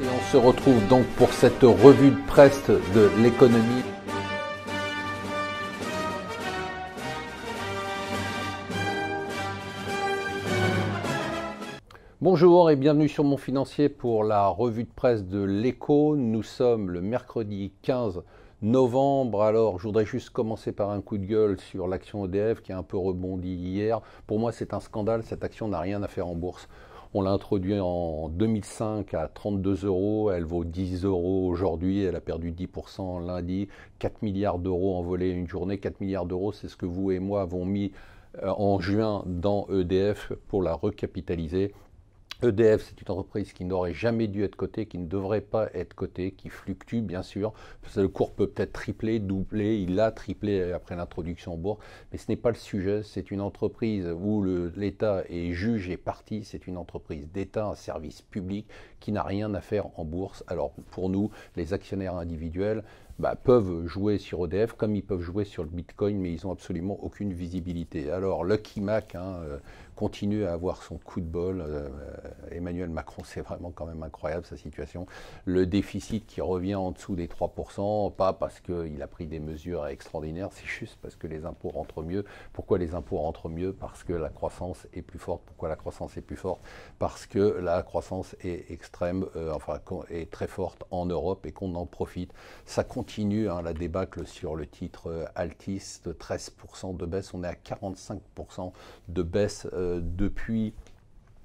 Et on se retrouve donc pour cette revue de presse de l'économie. Bonjour et bienvenue sur Mon Financier pour la revue de presse de l'Écho. Nous sommes le mercredi 15 novembre. Alors, je voudrais juste commencer par un coup de gueule sur l'action EDF qui a un peu rebondi hier. Pour moi, c'est un scandale. Cette action n'a rien à faire en bourse. On l'a introduite en 2005 à 32 €. Elle vaut 10 € aujourd'hui. Elle a perdu 10% lundi. 4 milliards d'euros envolés une journée. 4 milliards d'euros, c'est ce que vous et moi avons mis en juin dans EDF pour la recapitaliser. EDF, c'est une entreprise qui n'aurait jamais dû être cotée, qui ne devrait pas être cotée, qui fluctue bien sûr. Le cours peut peut-être tripler, doubler, il a triplé après l'introduction en bourse, mais ce n'est pas le sujet. C'est une entreprise où l'État est juge et partie, c'est une entreprise d'État, un service public qui n'a rien à faire en bourse. Alors pour nous, les actionnaires individuels, peuvent jouer sur EDF comme ils peuvent jouer sur le Bitcoin, mais ils n'ont absolument aucune visibilité. Alors Lucky Mac continue à avoir son coup de bol. Emmanuel Macron, c'est vraiment quand même incroyable sa situation. Le déficit qui revient en dessous des 3%, pas parce qu'il a pris des mesures extraordinaires, c'est juste parce que les impôts rentrent mieux. Pourquoi les impôts rentrent mieux? Parce que la croissance est plus forte. Pourquoi la croissance est plus forte? Parce que la croissance est extrême, est très forte en Europe et qu'on en profite. Ça continue la débâcle sur le titre Altis de 13% de baisse. On est à 45% de baisse depuis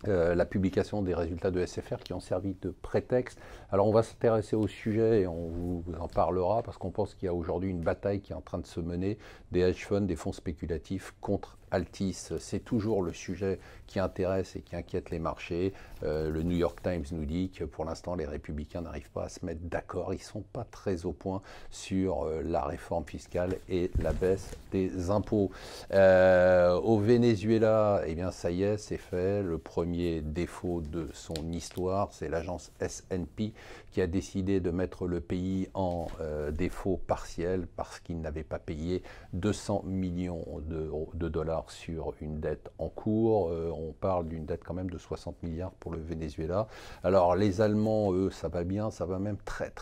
la publication des résultats de SFR qui ont servi de prétexte. Alors on va s'intéresser au sujet et on vous en parlera parce qu'on pense qu'il y a aujourd'hui une bataille qui est en train de se mener des hedge funds, des fonds spéculatifs contre Altis. C'est toujours le sujet qui intéresse et qui inquiète les marchés. Le New York Times nous dit que pour l'instant les républicains n'arrivent pas à se mettre d'accord. Ils ne sont pas très au point sur la réforme fiscale et la baisse des impôts. Au Venezuela, eh bien ça y est, c'est fait. Le premier défaut de son histoire, c'est l'agence S&P qui a décidé de mettre le pays en défaut partiel parce qu'il n'avait pas payé 200 millions de dollars sur une dette en cours. On parle d'une dette quand même de 60 milliards pour le Venezuela. Alors les Allemands, eux, ça va bien, ça va même très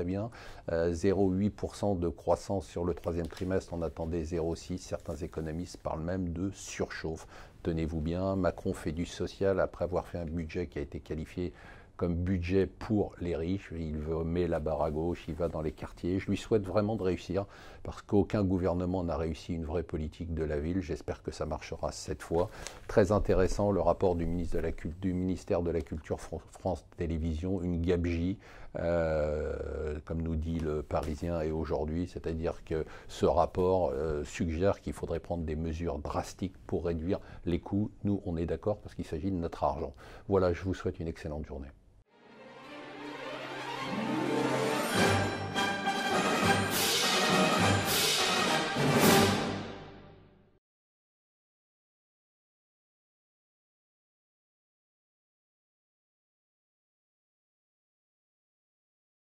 bien. 0,8% de croissance sur le troisième trimestre, on attendait 0,6. Certains économistes parlent même de surchauffe. Tenez-vous bien, Macron fait du social après avoir fait un budget qui a été qualifié comme budget pour les riches. Il met la barre à gauche, il va dans les quartiers. Je lui souhaite vraiment de réussir parce qu'aucun gouvernement n'a réussi une vraie politique de la ville. J'espère que ça marchera cette fois. Très intéressant, le rapport du ministère de la Culture France Télévisions, une gabegie, comme nous dit le Parisien et aujourd'hui, c'est-à-dire que ce rapport suggère qu'il faudrait prendre des mesures drastiques pour réduire les coûts. Nous, on est d'accord parce qu'il s'agit de notre argent. Voilà, je vous souhaite une excellente journée.